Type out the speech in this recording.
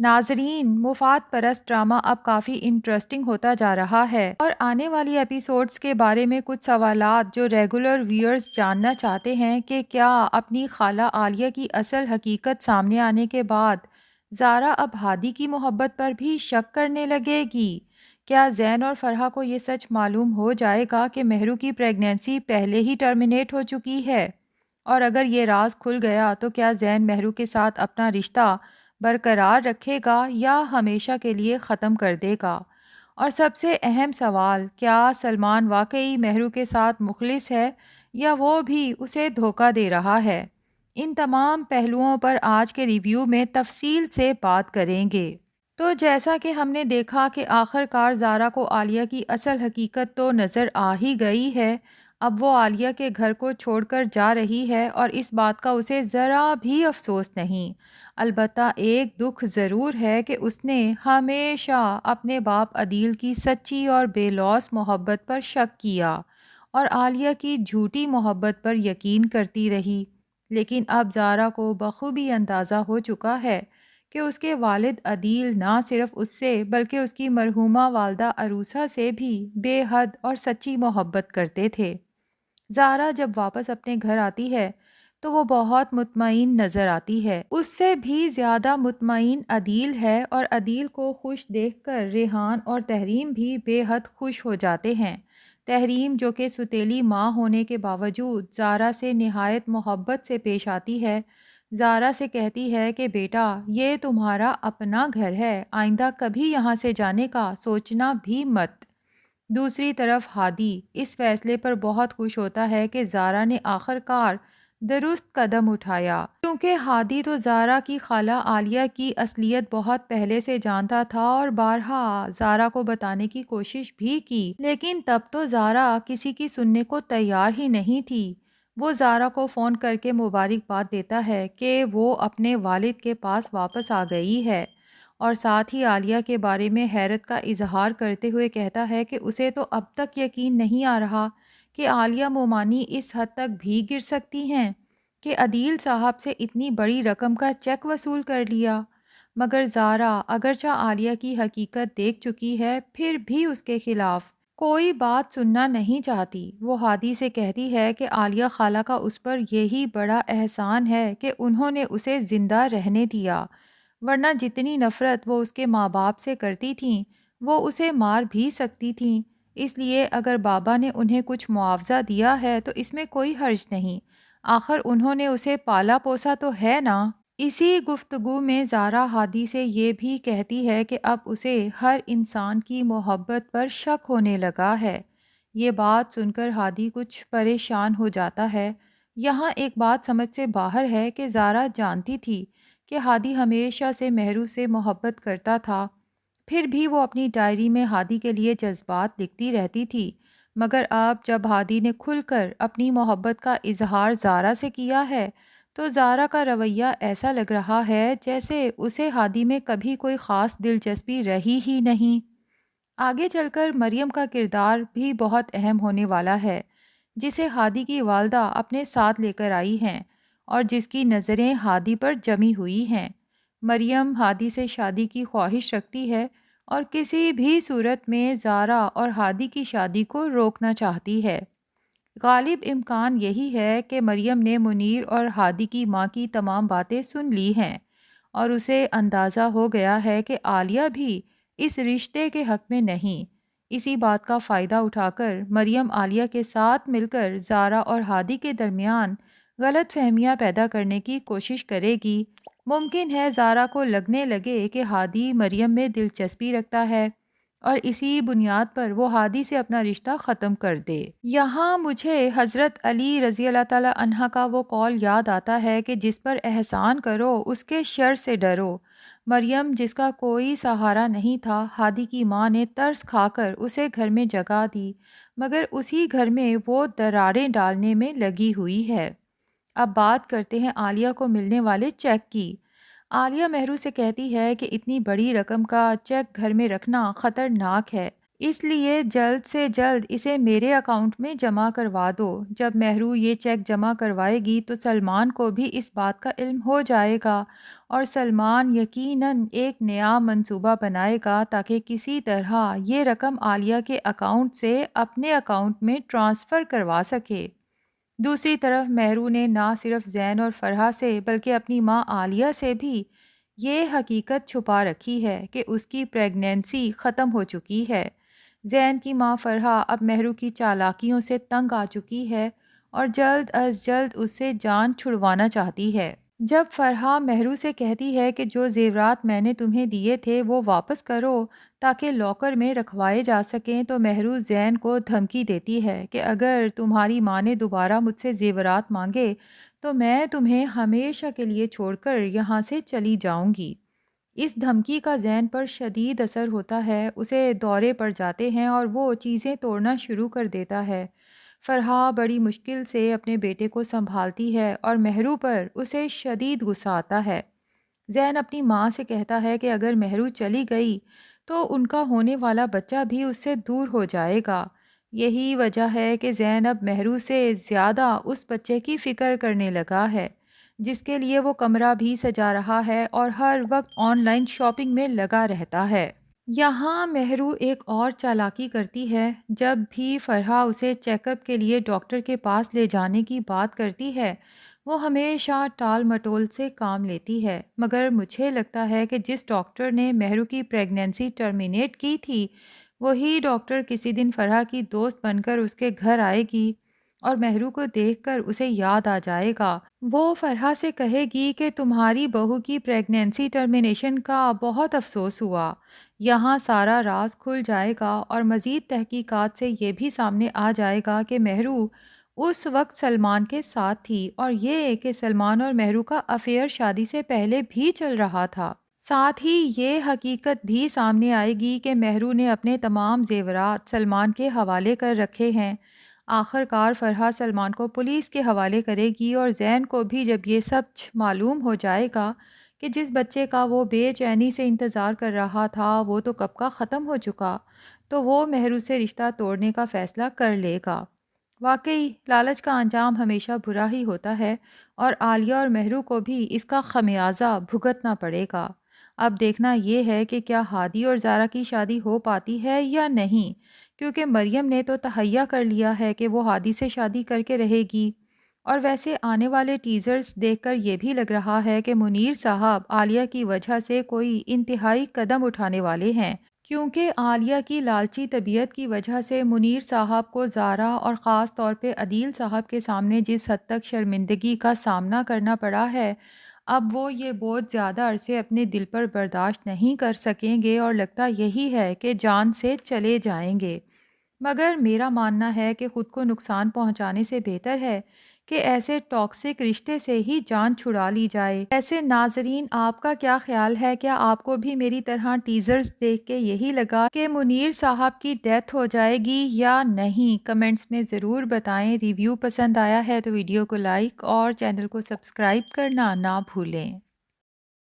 ناظرین، مفاد پرست ڈرامہ اب کافی انٹرسٹنگ ہوتا جا رہا ہے اور آنے والی ایپیسوڈز کے بارے میں کچھ سوالات جو ریگولر ویورز جاننا چاہتے ہیں کہ کیا اپنی خالہ عالیہ کی اصل حقیقت سامنے آنے کے بعد زارا اب ہادی کی محبت پر بھی شک کرنے لگے گی؟ کیا زین اور فرحہ کو یہ سچ معلوم ہو جائے گا کہ مہرو کی پریگنینسی پہلے ہی ٹرمینیٹ ہو چکی ہے؟ اور اگر یہ راز کھل گیا تو کیا زین مہرو کے ساتھ اپنا رشتہ برقرار رکھے گا یا ہمیشہ کے لیے ختم کر دے گا؟ اور سب سے اہم سوال، کیا سلمان واقعی مہرو کے ساتھ مخلص ہے یا وہ بھی اسے دھوکہ دے رہا ہے؟ ان تمام پہلوؤں پر آج کے ریویو میں تفصیل سے بات کریں گے۔ تو جیسا کہ ہم نے دیکھا کہ آخر کار زارا کو عالیہ کی اصل حقیقت تو نظر آ ہی گئی ہے۔ اب وہ عالیہ کے گھر کو چھوڑ کر جا رہی ہے اور اس بات کا اسے ذرا بھی افسوس نہیں۔ البتہ ایک دکھ ضرور ہے کہ اس نے ہمیشہ اپنے باپ عدیل کی سچی اور بے لوث محبت پر شک کیا اور عالیہ کی جھوٹی محبت پر یقین کرتی رہی۔ لیکن اب زارا کو بخوبی اندازہ ہو چکا ہے کہ اس کے والد عدیل نہ صرف اس سے بلکہ اس کی مرحومہ والدہ عروسہ سے بھی بے حد اور سچی محبت کرتے تھے۔ زارا جب واپس اپنے گھر آتی ہے تو وہ بہت مطمئن نظر آتی ہے۔ اس سے بھی زیادہ مطمئن عدیل ہے اور عدیل کو خوش دیکھ کر ریحان اور تحریم بھی بے حد خوش ہو جاتے ہیں۔ تحریم جو کہ ستیلی ماں ہونے کے باوجود زارا سے نہایت محبت سے پیش آتی ہے، زارا سے کہتی ہے کہ بیٹا، یہ تمہارا اپنا گھر ہے، آئندہ کبھی یہاں سے جانے کا سوچنا بھی مت۔ دوسری طرف ہادی اس فیصلے پر بہت خوش ہوتا ہے کہ زارا نے آخر کار درست قدم اٹھایا، کیونکہ ہادی تو زارا کی خالہ عالیہ کی اصلیت بہت پہلے سے جانتا تھا اور بارہا زارا کو بتانے کی کوشش بھی کی، لیکن تب تو زارا کسی کی سننے کو تیار ہی نہیں تھی۔ وہ زارا کو فون کر کے مبارکباد دیتا ہے کہ وہ اپنے والد کے پاس واپس آ گئی ہے، اور ساتھ ہی عالیہ کے بارے میں حیرت کا اظہار کرتے ہوئے کہتا ہے کہ اسے تو اب تک یقین نہیں آ رہا کہ عالیہ مومانی اس حد تک بھی گر سکتی ہیں کہ عدیل صاحب سے اتنی بڑی رقم کا چیک وصول کر لیا۔ مگر زارا اگرچہ عالیہ کی حقیقت دیکھ چکی ہے پھر بھی اس کے خلاف کوئی بات سننا نہیں چاہتی۔ وہ ہادی سے کہتی ہے کہ عالیہ خالہ کا اس پر یہی بڑا احسان ہے کہ انہوں نے اسے زندہ رہنے دیا، ورنہ جتنی نفرت وہ اس کے ماں باپ سے کرتی تھیں وہ اسے مار بھی سکتی تھیں۔ اس لیے اگر بابا نے انہیں کچھ معاوضہ دیا ہے تو اس میں کوئی حرج نہیں، آخر انہوں نے اسے پالا پوسا تو ہے نا۔ اسی گفتگو میں زارا ہادی سے یہ بھی کہتی ہے کہ اب اسے ہر انسان کی محبت پر شک ہونے لگا ہے۔ یہ بات سن کر ہادی کچھ پریشان ہو جاتا ہے۔ یہاں ایک بات سمجھ سے باہر ہے کہ زارا جانتی تھی کہ ہادی ہمیشہ سے مہرو سے محبت کرتا تھا، پھر بھی وہ اپنی ڈائری میں ہادی کے لیے جذبات لکھتی رہتی تھی۔ مگر اب جب ہادی نے کھل کر اپنی محبت کا اظہار زارا سے کیا ہے تو زارا کا رویہ ایسا لگ رہا ہے جیسے اسے ہادی میں کبھی کوئی خاص دلچسپی رہی ہی نہیں۔ آگے چل کر مریم کا کردار بھی بہت اہم ہونے والا ہے، جسے ہادی کی والدہ اپنے ساتھ لے کر آئی ہیں اور جس کی نظریں ہادی پر جمی ہوئی ہیں۔ مریم ہادی سے شادی کی خواہش رکھتی ہے اور کسی بھی صورت میں زارا اور ہادی کی شادی کو روکنا چاہتی ہے۔ غالب امکان یہی ہے کہ مریم نے منیر اور ہادی کی ماں کی تمام باتیں سن لی ہیں اور اسے اندازہ ہو گیا ہے کہ عالیہ بھی اس رشتے کے حق میں نہیں۔ اسی بات کا فائدہ اٹھا کر مریم عالیہ کے ساتھ مل کر زارا اور ہادی کے درمیان غلط فہمیاں پیدا کرنے کی کوشش کرے گی۔ ممکن ہے زارا کو لگنے لگے کہ ہادی مریم میں دلچسپی رکھتا ہے اور اسی بنیاد پر وہ ہادی سے اپنا رشتہ ختم کر دے۔ یہاں مجھے حضرت علی رضی اللہ تعالی عنہ کا وہ قول یاد آتا ہے کہ جس پر احسان کرو اس کے شر سے ڈرو۔ مریم جس کا کوئی سہارا نہیں تھا، ہادی کی ماں نے ترس کھا کر اسے گھر میں جگہ دی، مگر اسی گھر میں وہ دراریں ڈالنے میں لگی ہوئی ہے۔ اب بات کرتے ہیں عالیہ کو ملنے والے چیک کی۔ عالیہ مہرو سے کہتی ہے کہ اتنی بڑی رقم کا چیک گھر میں رکھنا خطرناک ہے، اس لیے جلد سے جلد اسے میرے اکاؤنٹ میں جمع کروا دو۔ جب مہرو یہ چیک جمع کروائے گی تو سلمان کو بھی اس بات کا علم ہو جائے گا اور سلمان یقیناً ایک نیا منصوبہ بنائے گا تاکہ کسی طرح یہ رقم عالیہ کے اکاؤنٹ سے اپنے اکاؤنٹ میں ٹرانسفر کروا سکے۔ دوسری طرف مہرو نے نہ صرف زین اور فرحہ سے بلکہ اپنی ماں عالیہ سے بھی یہ حقیقت چھپا رکھی ہے کہ اس کی پریگنینسی ختم ہو چکی ہے۔ زین کی ماں فرحہ اب مہرو کی چالاکیوں سے تنگ آ چکی ہے اور جلد از جلد اس سے جان چھڑوانا چاہتی ہے۔ جب فرحہ مہرو سے کہتی ہے کہ جو زیورات میں نے تمہیں دیے تھے وہ واپس کرو تاکہ لاکر میں رکھوائے جا سکیں، تو مہرو زین کو دھمکی دیتی ہے کہ اگر تمہاری ماں نے دوبارہ مجھ سے زیورات مانگے تو میں تمہیں ہمیشہ کے لیے چھوڑ کر یہاں سے چلی جاؤں گی۔ اس دھمکی کا زین پر شدید اثر ہوتا ہے، اسے دورے پڑ جاتے ہیں اور وہ چیزیں توڑنا شروع کر دیتا ہے۔ فرحہ بڑی مشکل سے اپنے بیٹے کو سنبھالتی ہے اور مہرو پر اسے شدید غصہ آتا ہے۔ زین اپنی ماں سے کہتا ہے کہ اگر مہرو چلی گئی تو ان کا ہونے والا بچہ بھی اس سے دور ہو جائے گا۔ یہی وجہ ہے کہ زین اب مہرو سے زیادہ اس بچے کی فکر کرنے لگا ہے جس کے لیے وہ کمرہ بھی سجا رہا ہے اور ہر وقت آن لائن شاپنگ میں لگا رہتا ہے۔ یہاں مہرو ایک اور چالاکی کرتی ہے۔ جب بھی فرحہ اسے چیک اپ کے لیے ڈاکٹر کے پاس لے جانے کی بات کرتی ہے وہ ہمیشہ ٹال مٹول سے کام لیتی ہے، مگر مجھے لگتا ہے کہ جس ڈاکٹر نے مہرو کی پریگنینسی ٹرمینیٹ کی تھی وہی ڈاکٹر کسی دن فرحہ کی دوست بن کر اس کے گھر آئے گی اور مہرو کو دیکھ کر اسے یاد آ جائے گا۔ وہ فرحہ سے کہے گی کہ تمہاری بہو کی پریگنینسی ٹرمینیشن کا بہت افسوس ہوا۔ یہاں سارا راز کھل جائے گا اور مزید تحقیقات سے یہ بھی سامنے آ جائے گا کہ مہرو اس وقت سلمان کے ساتھ تھی اور یہ کہ سلمان اور مہرو کا افیئر شادی سے پہلے بھی چل رہا تھا۔ ساتھ ہی یہ حقیقت بھی سامنے آئے گی کہ مہرو نے اپنے تمام زیورات سلمان کے حوالے کر رکھے ہیں۔ آخر کار فرحہ سلمان کو پولیس کے حوالے کرے گی اور زین کو بھی جب یہ سب معلوم ہو جائے گا کہ جس بچے کا وہ بے چینی سے انتظار کر رہا تھا وہ تو کب کا ختم ہو چکا، تو وہ مہرو سے رشتہ توڑنے کا فیصلہ کر لے گا۔ واقعی لالچ کا انجام ہمیشہ برا ہی ہوتا ہے اور عالیہ اور مہرو کو بھی اس کا خمیازہ بھگتنا پڑے گا۔ اب دیکھنا یہ ہے کہ کیا ہادی اور زارا کی شادی ہو پاتی ہے یا نہیں، کیونکہ مریم نے تو تہیہ کر لیا ہے کہ وہ ہادی سے شادی کر کے رہے گی۔ اور ویسے آنے والے ٹیزرز دیکھ کر یہ بھی لگ رہا ہے کہ منیر صاحب عالیہ کی وجہ سے کوئی انتہائی قدم اٹھانے والے ہیں، کیونکہ عالیہ کی لالچی طبیعت کی وجہ سے منیر صاحب کو زارا اور خاص طور پہ عدیل صاحب کے سامنے جس حد تک شرمندگی کا سامنا کرنا پڑا ہے، اب وہ یہ بہت زیادہ عرصے اپنے دل پر برداشت نہیں کر سکیں گے اور لگتا یہی ہے کہ جان سے چلے جائیں گے۔ مگر میرا ماننا ہے کہ خود کو نقصان پہنچانے سے بہتر ہے کہ ایسے ٹاکسک رشتے سے ہی جان چھڑا لی جائے۔ ایسے ناظرین، آپ کا کیا خیال ہے؟ کیا آپ کو بھی میری طرح ٹیزرز دیکھ کے یہی لگا کہ منیر صاحب کی ڈیتھ ہو جائے گی یا نہیں؟ کمنٹس میں ضرور بتائیں۔ ریویو پسند آیا ہے تو ویڈیو کو لائک اور چینل کو سبسکرائب کرنا نہ بھولیں۔